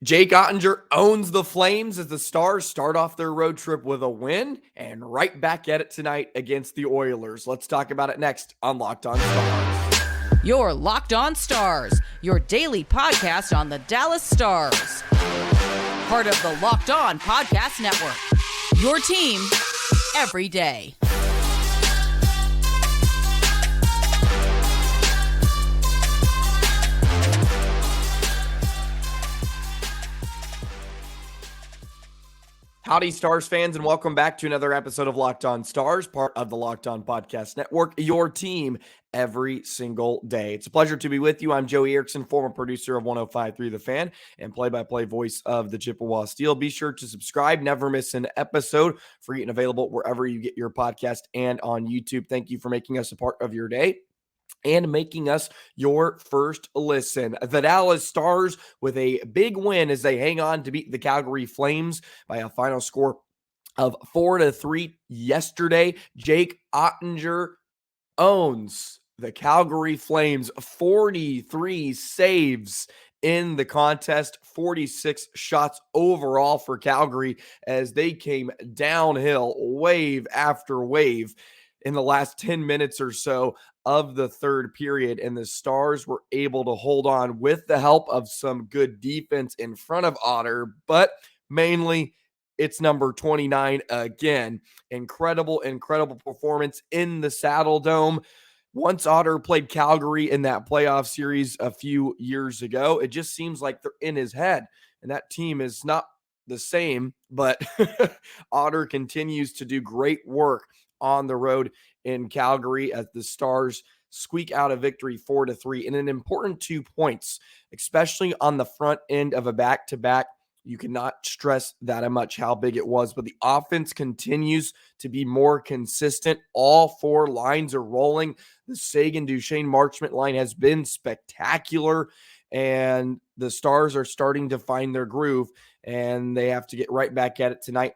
Jake Oettinger owns the Flames as the Stars start off their road trip with a win and right back at it tonight against the Oilers. Let's talk about it next on Locked On Stars. Your Locked On Stars, your daily podcast on the Dallas Stars. Part of the Locked On Podcast Network. Your team every day. Howdy, Stars fans, and welcome back to another episode of Locked On Stars, part of the Locked On Podcast Network, your team every single day. It's a pleasure to be with you. I'm Joey Erickson, former producer of 105.3 The Fan and play-by-play voice of the Chippewa Steel. Be sure to subscribe, never miss an episode, free and available wherever you get your podcast and on YouTube. Thank you for making us a part of your day and making us your first listen. The Dallas Stars with a big win as they hang on to beat the Calgary Flames by a final score of 4-3 yesterday. Jake Oettinger owns the Calgary Flames, 43 saves in the contest, 46 shots overall for Calgary as they came downhill wave after wave in the last 10 minutes or so of the third period, and the Stars were able to hold on with the help of some good defense in front of Otter, but mainly it's number 29 again. Incredible performance in the Saddle Dome. Once Otter played Calgary in that playoff series a few years ago, it just seems like they're in his head, and that team is not the same, but Otter continues to do great work on the road in Calgary as the Stars squeak out a victory 4-3 and an important 2 points, especially on the front end of a back-to-back. You cannot stress that much how big it was, but the offense continues to be more consistent. All four lines are rolling. The Sagan, Duchesne, Marchment line has been spectacular, and the Stars are starting to find their groove, and they have to get right back at it tonight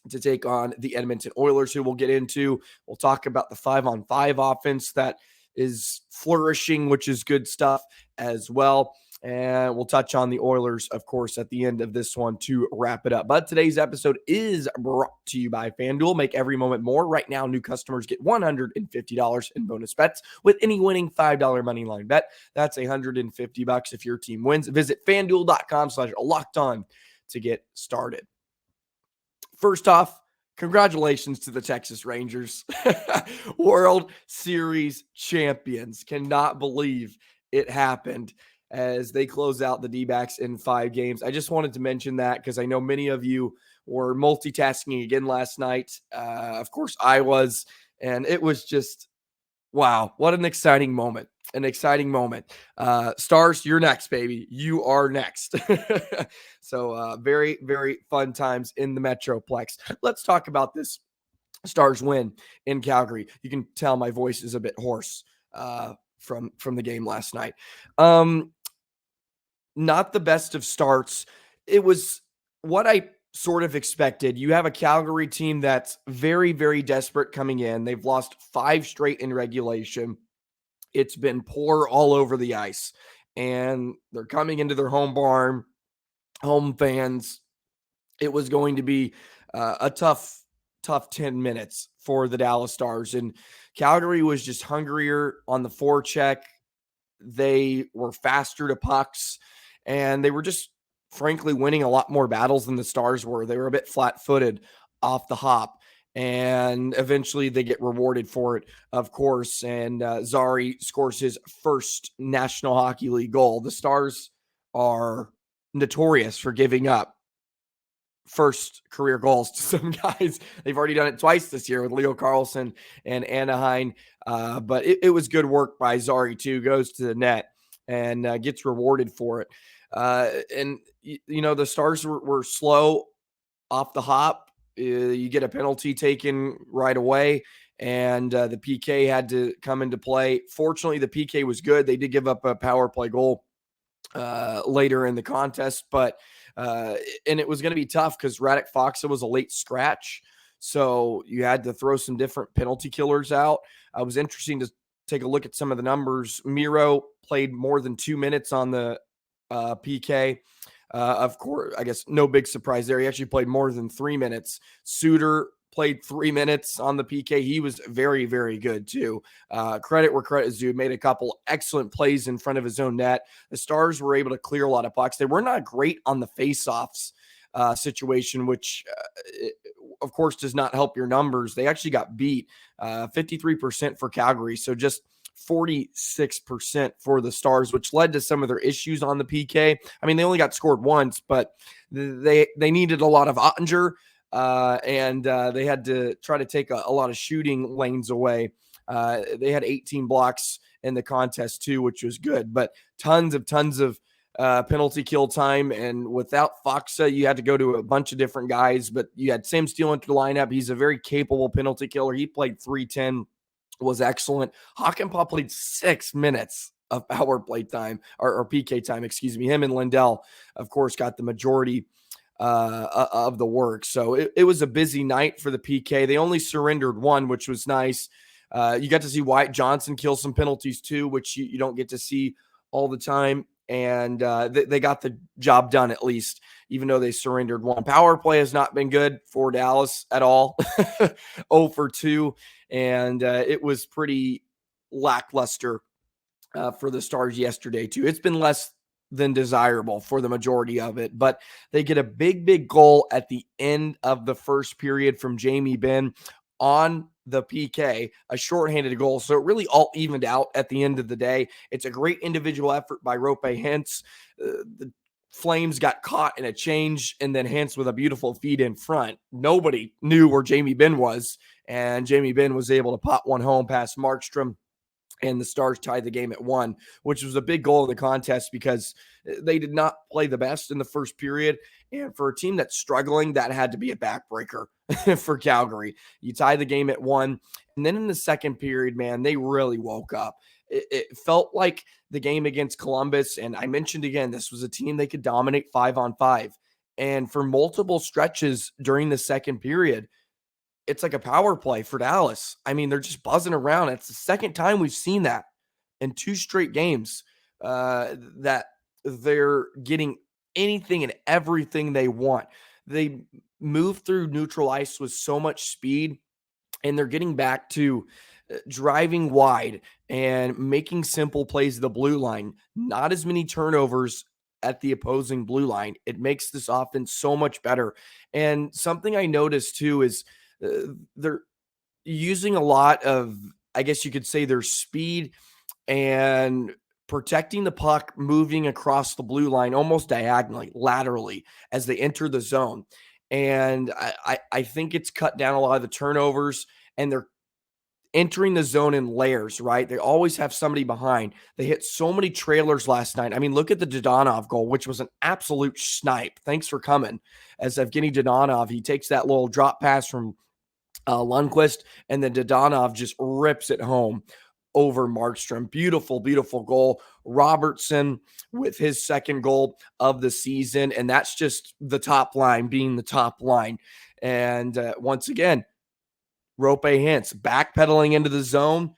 to take on the Edmonton Oilers, who we'll get into. We'll talk about the 5-on-5 offense that is flourishing, which is good stuff as well. And we'll touch on the Oilers, of course, at the end of this one to wrap it up. But today's episode is brought to you by FanDuel. Make every moment more. Right now, new customers get $150 in bonus bets with any winning $5 moneyline bet. That's $150 if your team wins. Visit FanDuel.com/LockedOn to get started. First off, congratulations to the Texas Rangers, World Series champions. Cannot believe it happened as they close out the D-backs in 5 games. I just wanted to mention that because I know many of you were multitasking again last night. Of course, I was, and it was just, wow, what an exciting moment. An exciting moment. Stars, you're next, baby. You are next. So very, very fun times in the Metroplex. Let's talk about this Stars win in Calgary. You can tell my voice is a bit hoarse from the game last night. Not the best of starts. It was what I sort of expected. You have a Calgary team that's very, very desperate coming in. They've lost 5 straight in regulation. It's been poor all over the ice, and they're coming into their home barn, home fans. It was going to be a tough 10 minutes for the Dallas Stars, and Calgary was just hungrier on the forecheck. They were faster to pucks, and they were just frankly winning a lot more battles than the Stars were. They were a bit flat-footed off the hop. And eventually they get rewarded for it, of course. And Zari scores his first National Hockey League goal. The Stars are notorious for giving up first career goals to some guys. They've already done it twice this year with Leo Carlson and Anaheim. But it was good work by Zari, too. Goes to the net and gets rewarded for it. And, you know, the Stars were slow off the hop. You get a penalty taken right away, and the PK had to come into play. Fortunately, the PK was good. They did give up a power play goal later in the contest, but and it was going to be tough because Radek Faksa was a late scratch, so you had to throw some different penalty killers out. It was interesting to take a look at some of the numbers. Miro played more than 2 minutes on the PK. Of course, I guess no big surprise there. He actually played more than 3 minutes. Suter played 3 minutes on the PK. He was very, very good too. Credit where credit is due. Made a couple excellent plays in front of his own net. The Stars were able to clear a lot of pucks. They were not great on the faceoffs situation, which of course does not help your numbers. They actually got beat 53% for Calgary. So just 46% for the Stars, which led to some of their issues on the PK. I mean, they only got scored once, but they needed a lot of Oettinger, and they had to try to take a lot of shooting lanes away. They had 18 blocks in the contest too, which was good, but tons of penalty kill time. And without Faksa, you had to go to a bunch of different guys, but you had Sam Steele into the lineup. He's a very capable penalty killer. He played 310, was excellent. Hakanpää played 6 minutes of power play time or PK time, excuse me. Him and Lindell, of course, got the majority of the work. So it was a busy night for the PK. They only surrendered one, which was nice. You got to see Wyatt Johnson kill some penalties too, which you don't get to see all the time. And they got the job done at least, even though they surrendered one. Power play has not been good for Dallas at all. 0 for 2. And it was pretty lackluster for the Stars yesterday too. It's been less than desirable for the majority of it, but they get a big goal at the end of the first period from Jamie Benn on the PK, a shorthanded goal. So it really all evened out at the end of the day. It's a great individual effort by Rope Hintz. The Flames got caught in a change, and then Hintz with a beautiful feed in front. Nobody knew where Jamie Benn was, and Jamie Benn was able to pop one home past Marchment, and the Stars tied the game at 1, which was a big goal of the contest because they did not play the best in the first period. And for a team that's struggling, that had to be a backbreaker for Calgary. You tie the game at 1. And then in the second period, man, they really woke up. It felt like the game against Columbus. And I mentioned again, this was a team they could dominate 5-on-5. And for multiple stretches during the second period, it's like a power play for Dallas. I mean, they're just buzzing around. It's the second time we've seen that in 2 straight games, that they're getting anything and everything they want. They move through neutral ice with so much speed, and they're getting back to driving wide and making simple plays at the blue line. Not as many turnovers at the opposing blue line. It makes this offense so much better. And something I noticed too is they're using a lot of, I guess you could say, their speed and protecting the puck, moving across the blue line almost diagonally, laterally as they enter the zone. And I think it's cut down a lot of the turnovers, and they're entering the zone in layers, right? They always have somebody behind. They hit so many trailers last night. I mean, look at the Dadanov goal, which was an absolute snipe. Thanks for coming. As Evgenii Dadanov, he takes that little drop pass from Lundqvist, and then Dadanov just rips it home over Marchment. Beautiful goal. Robertson with his second goal of the season, and that's just the top line being the top line. And once again, Rope Hintz backpedaling into the zone.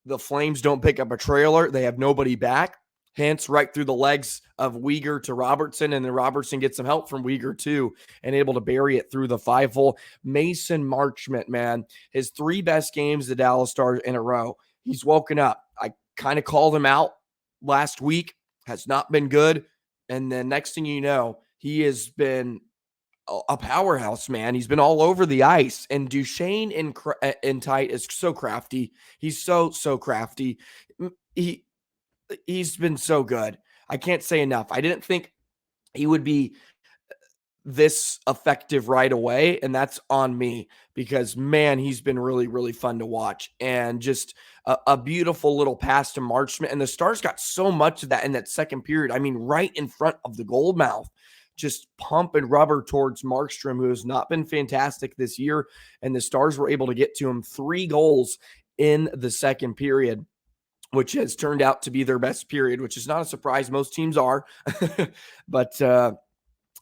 The Flames don't pick up a trailer. They have nobody back. Hintz right through the legs of Weegar to Robertson, and then Robertson gets some help from Weegar too, and able to bury it through the 5-hole. Mason Marchment, man, his 3 best games, the Dallas Stars in a row. He's woken up. I kind of called him out last week. Has not been good. And then next thing you know, he has been a powerhouse, man. He's been all over the ice. And Duchesne in tight is so crafty. He's so crafty. He's been so good. I can't say enough. I didn't think he would be this effective right away, and that's on me because, man, he's been really fun to watch. And just a beautiful little pass to Marchment, and the Stars got so much of that in that second period. I mean, right in front of the goal mouth, just pumping rubber towards Markstrom, who has not been fantastic this year, and the Stars were able to get to him. 3 goals in the second period, which has turned out to be their best period, which is not a surprise. Most teams are, but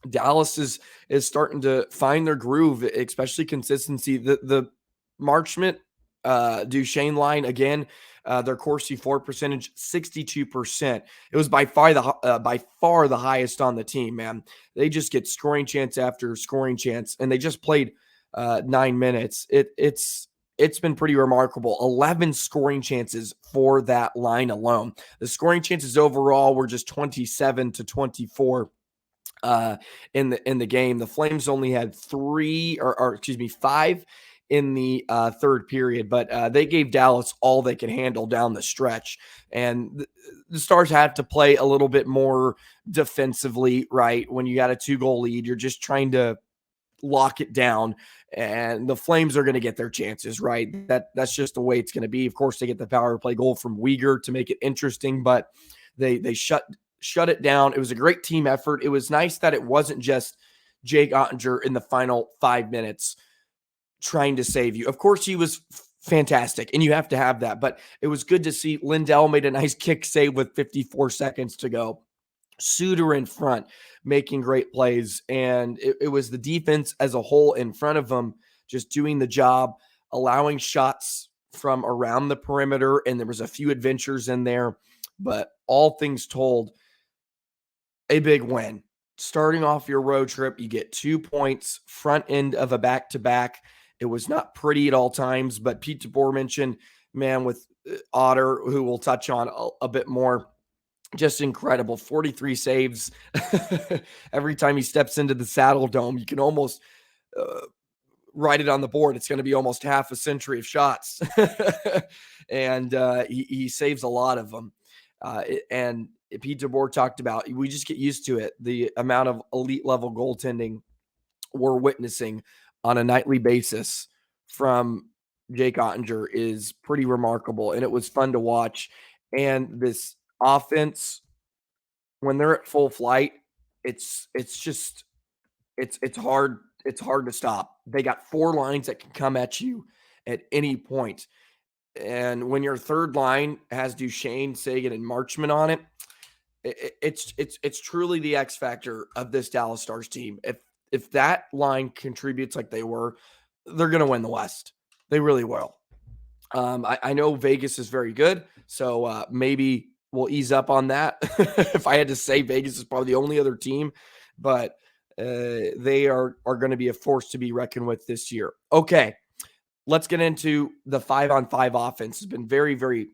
Dallas is starting to find their groove, especially consistency. The Marchment Duchesne line, again, Their Corsi for percentage, 62%. It was by far the highest on the team, man. They just get scoring chance after scoring chance, and they just played 9 minutes. It's been pretty remarkable. 11 scoring chances for that line alone. The scoring chances overall were just 27 to 24 in the game. The Flames only had five in the third period, but they gave Dallas all they could handle down the stretch. And the Stars had to play a little bit more defensively, right? When you got a 2-goal lead, you're just trying to lock it down, and the Flames are going to get their chances, right? That's just the way it's going to be. Of course, they get the power play goal from Uyghur to make it interesting, but they shut it down. It was a great team effort. It was nice that it wasn't just Jake Oettinger in the final 5 minutes trying to save you. Of course, he was fantastic, and you have to have that, but it was good to see Lindell made a nice kick save with 54 seconds to go. Suter in front, making great plays. And it was the defense as a whole in front of them, just doing the job, allowing shots from around the perimeter. And there was a few adventures in there, but all things told, a big win. Starting off your road trip, you get 2 points, front end of a back-to-back. It was not pretty at all times, but Pete DeBoer mentioned, man, with Otter, who we'll touch on a bit more, just incredible. 43 saves. Every time he steps into the Saddle Dome, you can almost write it on the board. It's going to be almost half a century of shots. And he saves a lot of them. And Pete DeBoer talked about, we just get used to it. The amount of elite level goaltending we're witnessing on a nightly basis from Jake Oettinger is pretty remarkable. And it was fun to watch. And this offense, when they're at full flight, it's hard to stop. They got 4 lines that can come at you at any point. And when your third line has Duchesne, Sagan, and Marchment on it, it's truly the X factor of this Dallas Stars team. If that line contributes like they were, they're going to win the West. They really will. I know Vegas is very good, so maybe we'll ease up on that. If I had to say, Vegas is probably the only other team, but they are going to be a force to be reckoned with this year. Okay, let's get into the 5-on-5 offense. It's been very, very,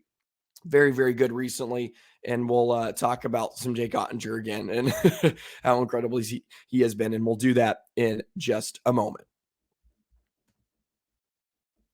very, very good recently, and we'll talk about some Jake Oettinger again and how incredible he has been, and we'll do that in just a moment.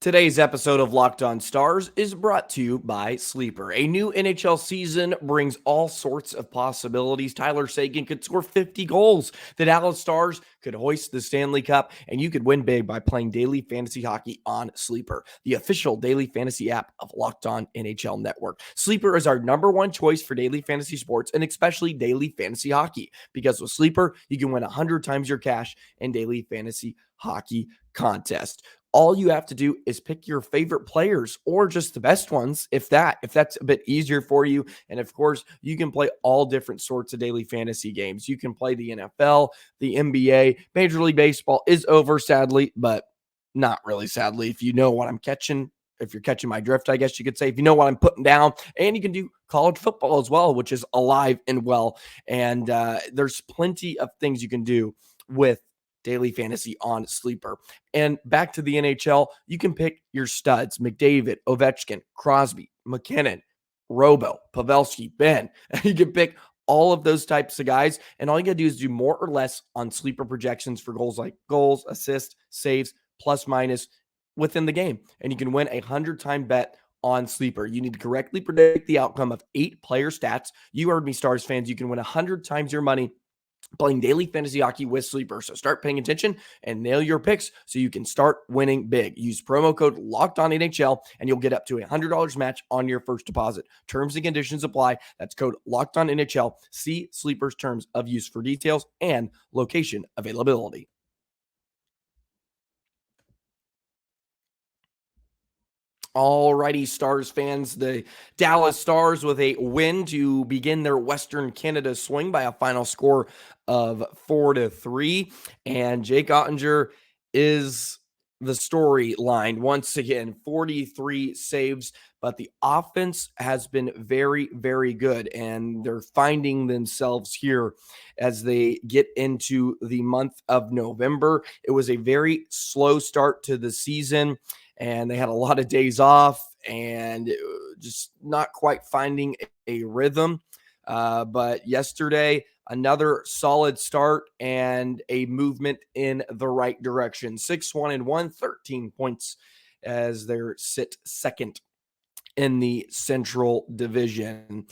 Today's episode of Locked On Stars is brought to you by Sleeper. A new NHL season brings all sorts of possibilities. Tyler Seguin could score 50 goals. The Dallas Stars could hoist the Stanley Cup, and you could win big by playing daily fantasy hockey on Sleeper, the official daily fantasy app of Locked On NHL Network. Sleeper is our #1 choice for daily fantasy sports, and especially daily fantasy hockey, because with Sleeper, you can win 100 times your cash in daily fantasy hockey contest. All you have to do is pick your favorite players, or just the best ones, if that's a bit easier for you. And of course, you can play all different sorts of daily fantasy games. You can play the NFL, the NBA. Major League Baseball is over, sadly, but not really sadly. If you know what I'm catching, if you're catching my drift, I guess you could say, if you know what I'm putting down. And you can do college football as well, which is alive and well. And there's plenty of things you can do with daily fantasy on Sleeper. And back to the NHL, you can pick your studs: McDavid, Ovechkin, Crosby, McKinnon, Robo, Pavelski, Ben. You can pick all of those types of guys, and all you got to do is do more or less on Sleeper projections for goals, like goals, assists, saves, plus minus within the game. And you can win a 100-time bet on Sleeper. You need to correctly predict the outcome of 8 player stats. You heard me, Stars fans. You can win 100 times your money playing daily fantasy hockey with Sleeper. So start paying attention and nail your picks so you can start winning big. Use promo code LOCKEDONNHL and you'll get up to $100 match on your first deposit. Terms and conditions apply. That's code LOCKEDONNHL. See Sleeper's terms of use for details and location availability. Alrighty, Stars fans, the Dallas Stars with a win to begin their Western Canada swing by a final score of 4-3. And Jake Oettinger is the storyline once again. 43 saves, but the offense has been very, very good, and they're finding themselves here as they get into the month of November. It was a very slow start to the season, and they had a lot of days off and just not quite finding a rhythm. But yesterday, another solid start and a movement in the right direction. 6-1-1, 13 points as they sit second in the Central Division.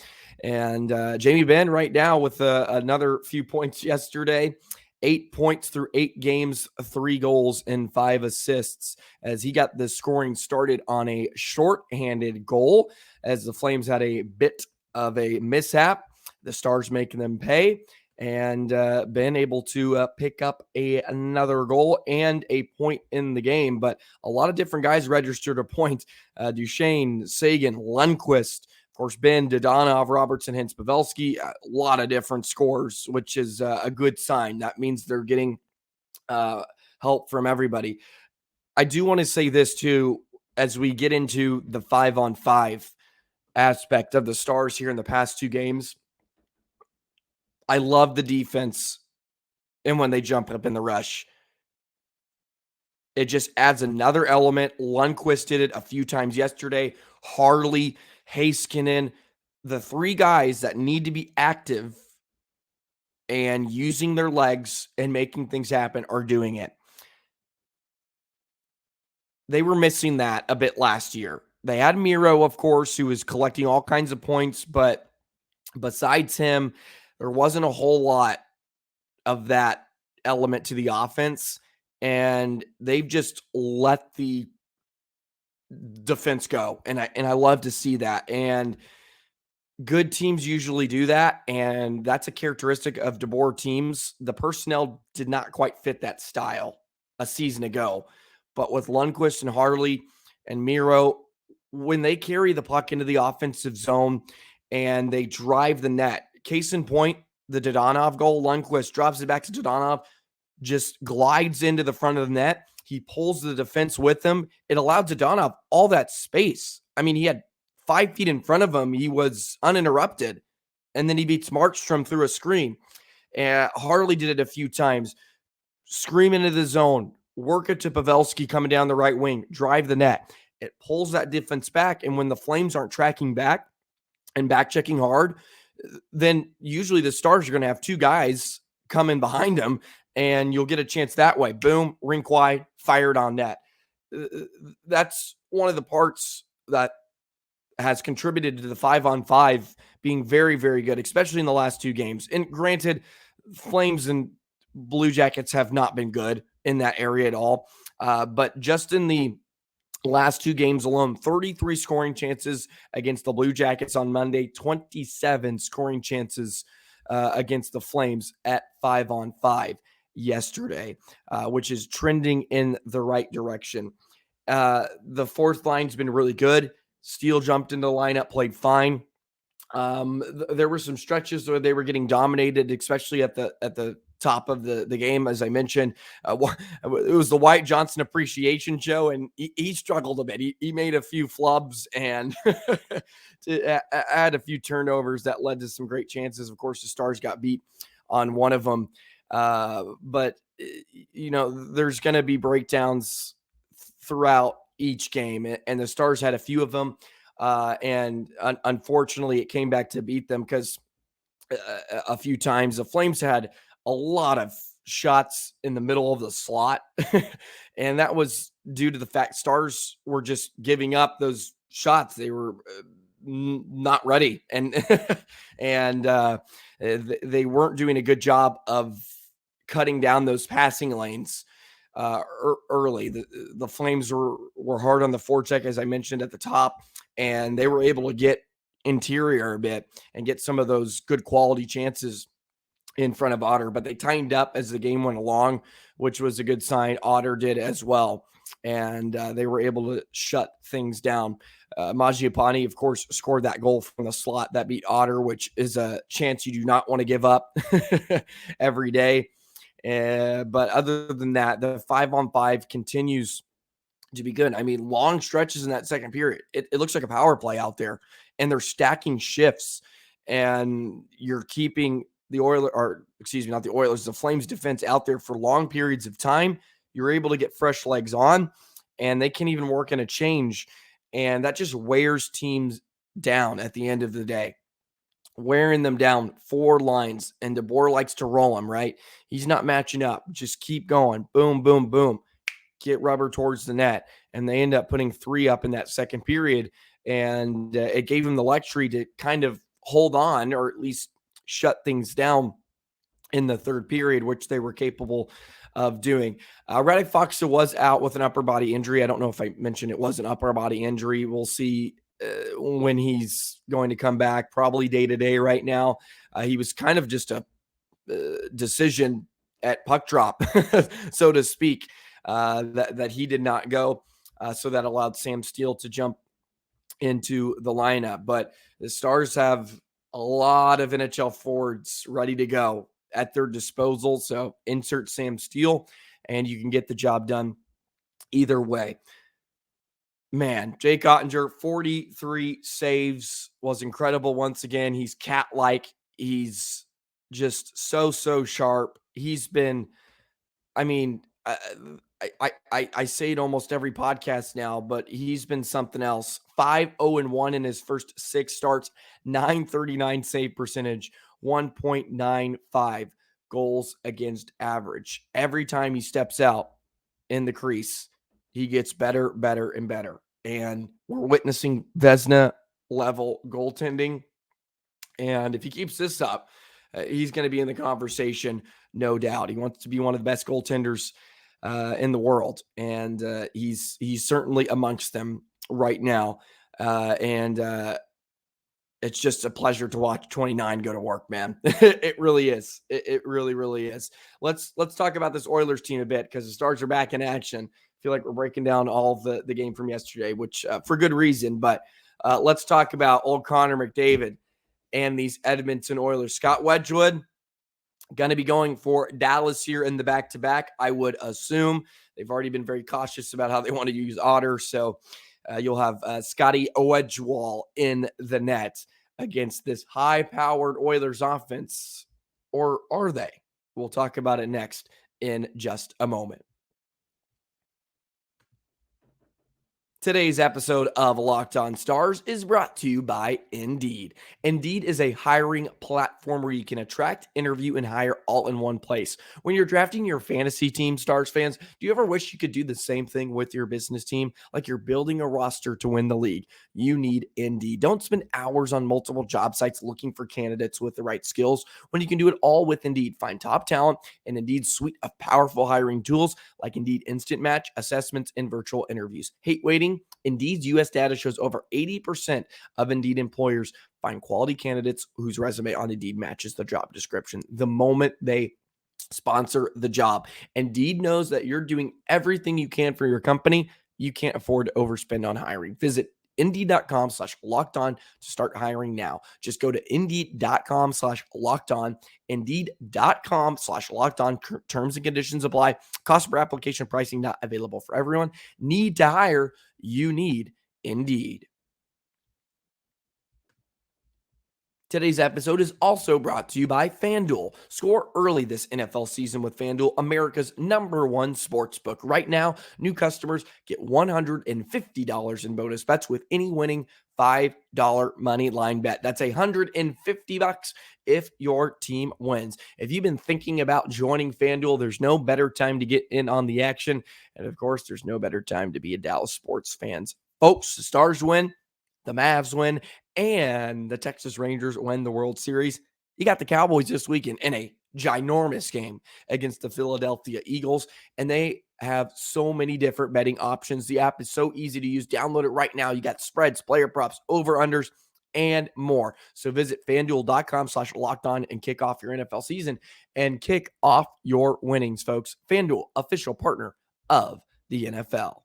And Jamie Benn right now with another few points yesterday. 8 points through 8 games, 3 goals and 5 assists as he got the scoring started on a shorthanded goal as the Flames had a bit of a mishap. The Stars making them pay, and been able to pick up another goal and a point in the game. But a lot of different guys registered a point. Duchesne, Sagan, Lundqvist, of course, Ben, Dadanov, Robertson, Hintz, Pavelski, a lot of different scores, which is a good sign. That means they're getting help from everybody. I do want to say this too, as we get into the 5-on-5 aspect of the Stars here in the past 2 games. I love the defense, and when they jump up in the rush, it just adds another element. Lundqvist did it a few times yesterday. Harley, Heiskanen, the 3 guys that need to be active and using their legs and making things happen are doing it. They were missing that a bit last year. They had Miro, of course, who was collecting all kinds of points, but besides him, there wasn't a whole lot of that element to the offense, and they've just let the defense go. And I love to see that. And good teams usually do that, and that's a characteristic of DeBoer teams. The personnel did not quite fit that style a season ago. But with Lundqvist and Harley and Miro, when they carry the puck into the offensive zone and they drive the net, case in point, the Dadanov goal, Lundqvist drops it back to Dadanov, just glides into the front of the net. He pulls the defense with him. It allowed Dadanov all that space. I mean, he had 5 feet in front of him. He was uninterrupted. And then he beats Marchment through a screen. And Harley did it a few times. Scream into the zone. Work it to Pavelski coming down the right wing. Drive the net. It pulls that defense back. And when the Flames aren't tracking back and back checking hard, then usually the Stars are going to have 2 guys come in behind them, and you'll get a chance that way. Boom, rink wide, fired on net. That's one of the parts that has contributed to the 5-on-5 being very, very good, especially in the last 2 games. And granted, Flames and Blue Jackets have not been good in that area at all. But just in the last 2 games alone, 33 scoring chances against the Blue Jackets on Monday, 27 scoring chances against the Flames at 5-on-5 yesterday, which is trending in the right direction. The fourth line's been really good. Steele jumped into the lineup, played fine. There were some stretches where they were getting dominated, especially at the top of the game, as I mentioned. It was the Wyatt Johnson appreciation show, and he struggled a bit. He made a few flubs and had a few turnovers that led to some great chances. Of course, the Stars got beat on one of them. But, there's going to be breakdowns throughout each game, and the Stars had a few of them. And unfortunately, it came back to beat them because a few times the Flames had a lot of shots in the middle of the slot. And that was due to the fact Stars were just giving up those shots. They were not ready. And, they weren't doing a good job of cutting down those passing lanes early. The Flames were hard on the forecheck, as I mentioned at the top, and they were able to get interior a bit and get some of those good quality chances in front of Otter, but they tightened up as the game went along, which was a good sign. Otter did as well, and they were able to shut things down. Marchment, of course, scored that goal from the slot that beat Otter, which is a chance you do not want to give up every day. But other than that, the 5-on-5 continues to be good. I mean, long stretches in that second period. It looks like a power play out there, and they're stacking shifts, and you're keeping the Oilers, or excuse me, not the Oilers, the Flames defense out there for long periods of time. You're able to get fresh legs on, and they can even work in a change, and that just wears teams down at the end of the day. Wearing them down 4 lines, and DeBoer likes to roll them, right? He's not matching up. Just keep going. Boom, boom, boom. Get rubber towards the net. And they end up putting 3 up in that second period. And it gave them the luxury to kind of hold on, or at least shut things down in the third period, which they were capable of doing. Radek Faksa was out with an upper body injury. I don't know if I mentioned it was an upper body injury. We'll see when he's going to come back, probably day to day right now. He was kind of just a decision at puck drop, so to speak, that he did not go. So that allowed Sam Steele to jump into the lineup. But the Stars have a lot of NHL forwards ready to go at their disposal. So insert Sam Steele, and you can get the job done either way. Man, Jake Oettinger, 43 saves, was incredible once again. He's cat-like. He's just so sharp. He's been, I mean, I say it almost every podcast now, but he's been something else. 5-0-1 in his first 6 starts, 939 save percentage, 1.95 goals against average. Every time he steps out in the crease, he gets better, and better. And we're witnessing Vezina level goaltending. And if he keeps this up, he's going to be in the conversation, no doubt. He wants to be one of the best goaltenders in the world, and he's certainly amongst them right now. And it's just a pleasure to watch 29 go to work, man. It really is. It really is. Let's talk about this Oilers team a bit, because the Stars are back in action. I feel like we're breaking down all of the game from yesterday, which for good reason. But let's talk about old Connor McDavid and these Edmonton Oilers. Scott Wedgwood going to be going for Dallas here in the back-to-back, I would assume. They've already been very cautious about how they want to use Otter. So you'll have Scotty Wedgwood in the net against this high-powered Oilers offense. Or are they? We'll talk about it next in just a moment. Today's episode of Locked On Stars is brought to you by Indeed. Indeed is a hiring platform where you can attract, interview, and hire all in one place. When you're drafting your fantasy team, Stars fans, do you ever wish you could do the same thing with your business team? Like you're building a roster to win the league. You need Indeed. Don't spend hours on multiple job sites looking for candidates with the right skills when you can do it all with Indeed. Find top talent in Indeed's suite of powerful hiring tools like Indeed Instant Match, assessments, and virtual interviews. Hate waiting? Indeed's U.S. data shows over 80% of Indeed employers find quality candidates whose resume on Indeed matches the job description the moment they sponsor the job. Indeed knows that you're doing everything you can for your company. You can't afford to overspend on hiring. Visit Indeed.com/lockedon to start hiring now. Just go to Indeed.com/lockedon. Indeed.com/lockedon. Terms and conditions apply. Cost per application pricing not available for everyone. Need to hire? You need Indeed. Today's episode is also brought to you by FanDuel. Score early this NFL season with FanDuel, America's #1 sportsbook. Right now, new customers get $150 in bonus bets with any winning $5 money line bet. That's $150 if your team wins. If you've been thinking about joining FanDuel, there's no better time to get in on the action. And of course, there's no better time to be a Dallas sports fans. Folks, the Stars win, the Mavs win, and the Texas Rangers win the World Series. You got the Cowboys this weekend in a ginormous game against the Philadelphia Eagles, and they have so many different betting options. The app is so easy to use. Download it right now. You got spreads, player props, over-unders, and more. So visit FanDuel.com/lockedon and kick off your NFL season and kick off your winnings, folks. FanDuel, official partner of the NFL.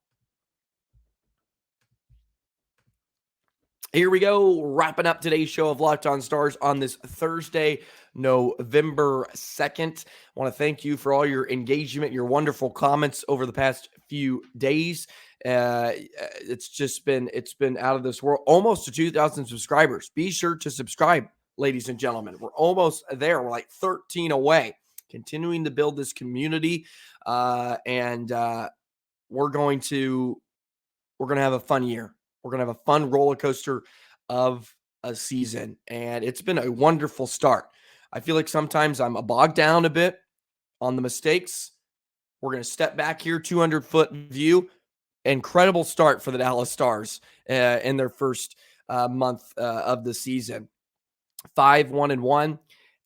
Here we go, wrapping up today's show of Locked On Stars on this Thursday, November 2nd. I want to thank you for all your engagement, your wonderful comments over the past few days. It's been out of this world, almost to 2,000 subscribers. Be sure to subscribe, ladies and gentlemen. We're almost there. We're like 13 away, continuing to build this community. And we're going to have a fun year. We're going to have a fun roller coaster of a season, and it's been a wonderful start. I feel like sometimes I'm bogged down a bit on the mistakes. We're going to step back here, 200-foot view. Incredible start for the Dallas Stars in their first month of the season. 5-1-1,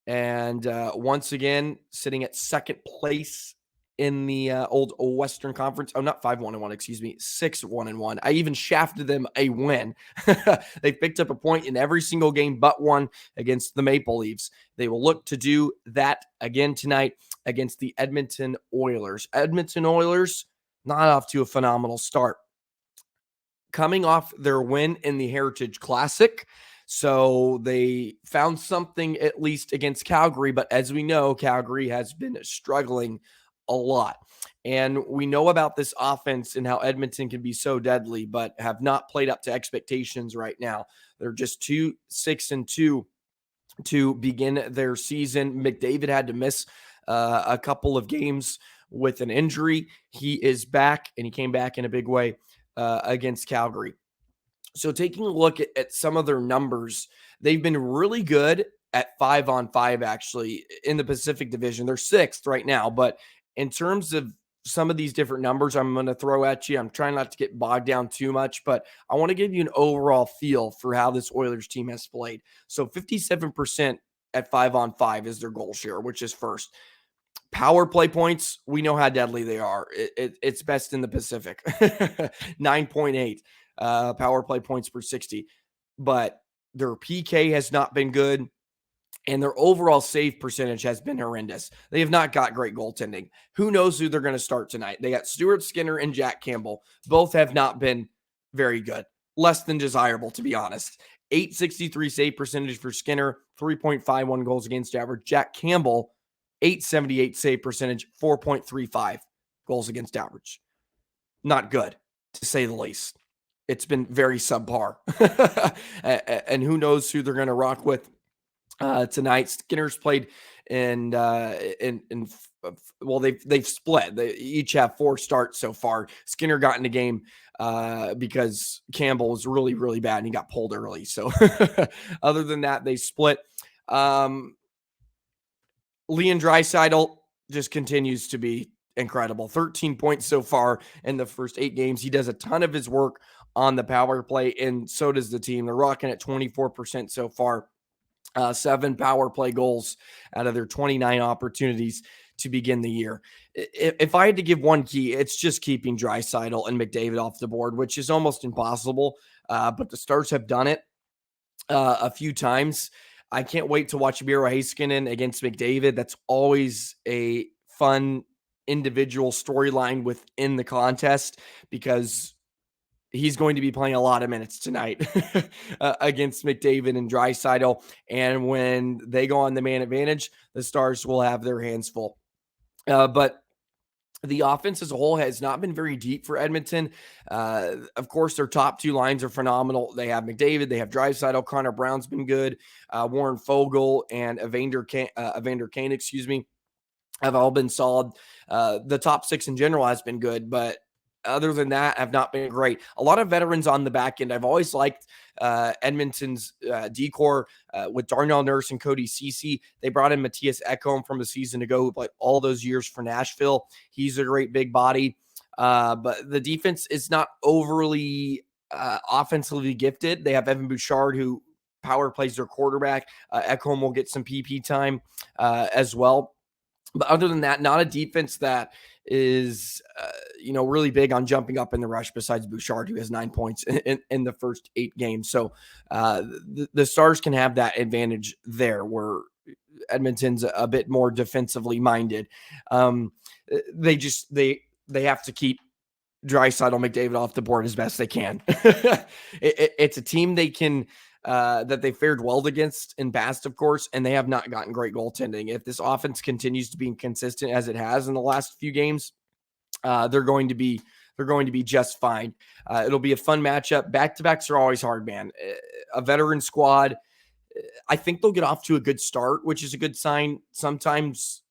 and once again, sitting at second place in the old Western Conference. Oh, not 5-1-1, excuse me, 6-1-1. I even shafted them a win. They picked up a point in every single game but one against the Maple Leafs. They will look to do that again tonight against the Edmonton Oilers. Edmonton Oilers, not off to a phenomenal start. Coming off their win in the Heritage Classic, so they found something at least against Calgary, but as we know, Calgary has been struggling a lot. And we know about this offense and how Edmonton can be so deadly, but have not played up to expectations right now. They're just 2-6-2 to begin their season. McDavid had to miss a couple of games with an injury. He is back, and he came back in a big way against Calgary. So taking a look at some of their numbers, they've been really good at 5-on-5, actually, in the Pacific Division. They're 6th right now, but in terms of some of these different numbers I'm going to throw at you, I'm trying not to get bogged down too much, but I want to give you an overall feel for how this Oilers team has played. So 57% at 5-on-5 is their goal share, which is first. Power play points, we know how deadly they are. It's best in the Pacific. 9.8 power play points per 60. But their PK has not been good, and their overall save percentage has been horrendous. They have not got great goaltending. Who knows who they're going to start tonight? They got Stuart Skinner and Jack Campbell. Both have not been very good. Less than desirable, to be honest. 863 save percentage for Skinner, 3.51 goals against average. Jack Campbell, 878 save percentage, 4.35 goals against average. Not good, to say the least. It's been very subpar. And who knows who they're going to rock with tonight. Skinner's played well, they've split. They each have 4 starts so far. Skinner got in the game because Campbell was really, really bad and he got pulled early. So other than that, they split. Leon Draisaitl just continues to be incredible. 13 points so far in the first 8 games. He does a ton of his work on the power play, and so does the team. They're rocking at 24% so far. 7 power play goals out of their 29 opportunities to begin the year. If I had to give one key, it's just keeping Draisaitl and McDavid off the board, which is almost impossible. But the Stars have done it a few times. I can't wait to watch Miro Heiskanen against McDavid. That's always a fun individual storyline within the contest because he's going to be playing a lot of minutes tonight against McDavid and Draisaitl. And when they go on the man advantage, the Stars will have their hands full. But the offense as a whole has not been very deep for Edmonton. Of course, their top 2 lines are phenomenal. They have McDavid, they have Draisaitl, Connor Brown's been good. Warren Foegele and Evander Kane, have all been solid. The top 6 in general has been good, but other than that, have not been great. A lot of veterans on the back end. I've always liked Edmonton's decor with Darnell Nurse and Cody Ceci. They brought in Matthias Ekholm from a season ago, who played all those years for Nashville. He's a great big body. But the defense is not overly offensively gifted. They have Evan Bouchard, who power plays their quarterback. Ekholm will get some PP time as well. But other than that, not a defense that is, really big on jumping up in the rush besides Bouchard, who has 9 points in the first 8 games. So the Stars can have that advantage there where Edmonton's a bit more defensively minded. They have to keep Draisaitl, McDavid off the board as best they can. It's a team they can that they fared well against in past, of course, and they have not gotten great goaltending. If this offense continues to be inconsistent as it has in the last few games, they're going to be just fine. It'll be a fun matchup. Back-to-backs are always hard, man. A veteran squad. I think they'll get off to a good start, which is a good sign. Sometimes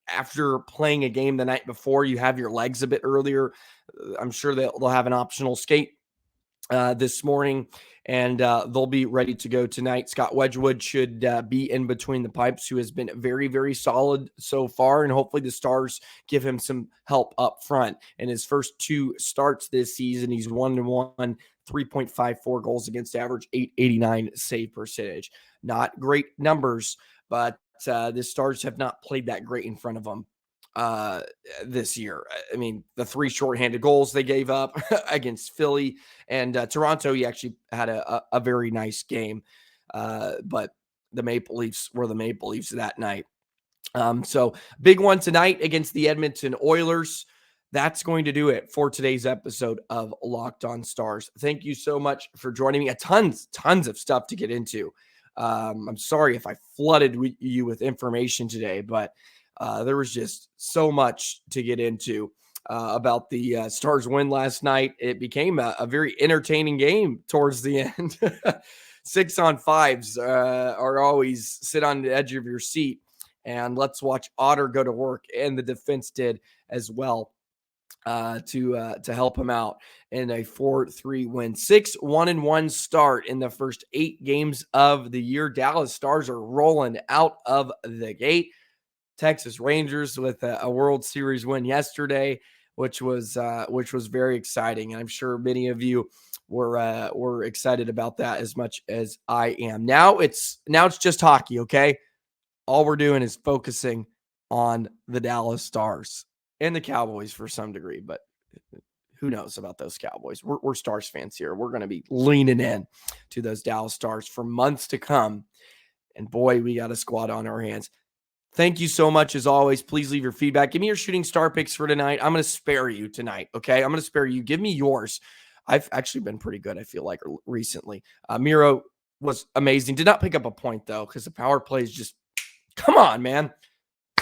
after playing a game the night before, you have your legs a bit earlier. I'm sure they'll have an optional skate this morning, and they'll be ready to go tonight. Scott Wedgwood should be in between the pipes, who has been very, very solid so far, and hopefully the Stars give him some help up front. In his first 2 starts this season, he's 1-1, 3.54 goals against average, 889 save percentage. Not great numbers, but the Stars have not played that great in front of them this year. I mean, the 3 shorthanded goals they gave up against Philly and Toronto, he actually had a very nice game. But the Maple Leafs were the Maple Leafs that night. So big one tonight against the Edmonton Oilers. That's going to do it for today's episode of Locked On Stars. Thank you so much for joining me. Tons of stuff to get into. I'm sorry if I flooded you with information today, but there was just so much to get into about the Stars win last night. It became a very entertaining game towards the end. 6-on-5s are always sit on the edge of your seat, and let's watch Otter go to work, and the defense did as well to help him out in a 4-3 win. 6-1-1 start in the first 8 games of the year. Dallas Stars are rolling out of the gate. Texas Rangers with a World Series win yesterday, which was very exciting. And I'm sure many of you were excited about that as much as I am. Now it's just hockey, okay? All we're doing is focusing on the Dallas Stars and the Cowboys for some degree, but who knows about those Cowboys? We're Stars fans here. We're going to be leaning in to those Dallas Stars for months to come. And boy, we got a squad on our hands. Thank you so much, as always. Please leave your feedback. Give me your shooting star picks for tonight. I'm going to spare you tonight, okay? I'm going to spare you. Give me yours. I've actually been pretty good, I feel like, recently. Miro was amazing. Did not pick up a point, though, because the power play is just, come on, man.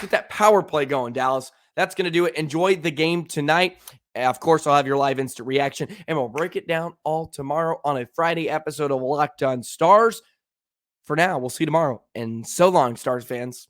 Get that power play going, Dallas. That's going to do it. Enjoy the game tonight. Of course, I'll have your live instant reaction, and we'll break it down all tomorrow on a Friday episode of Locked On Stars. For now, we'll see you tomorrow. And so long, Stars fans.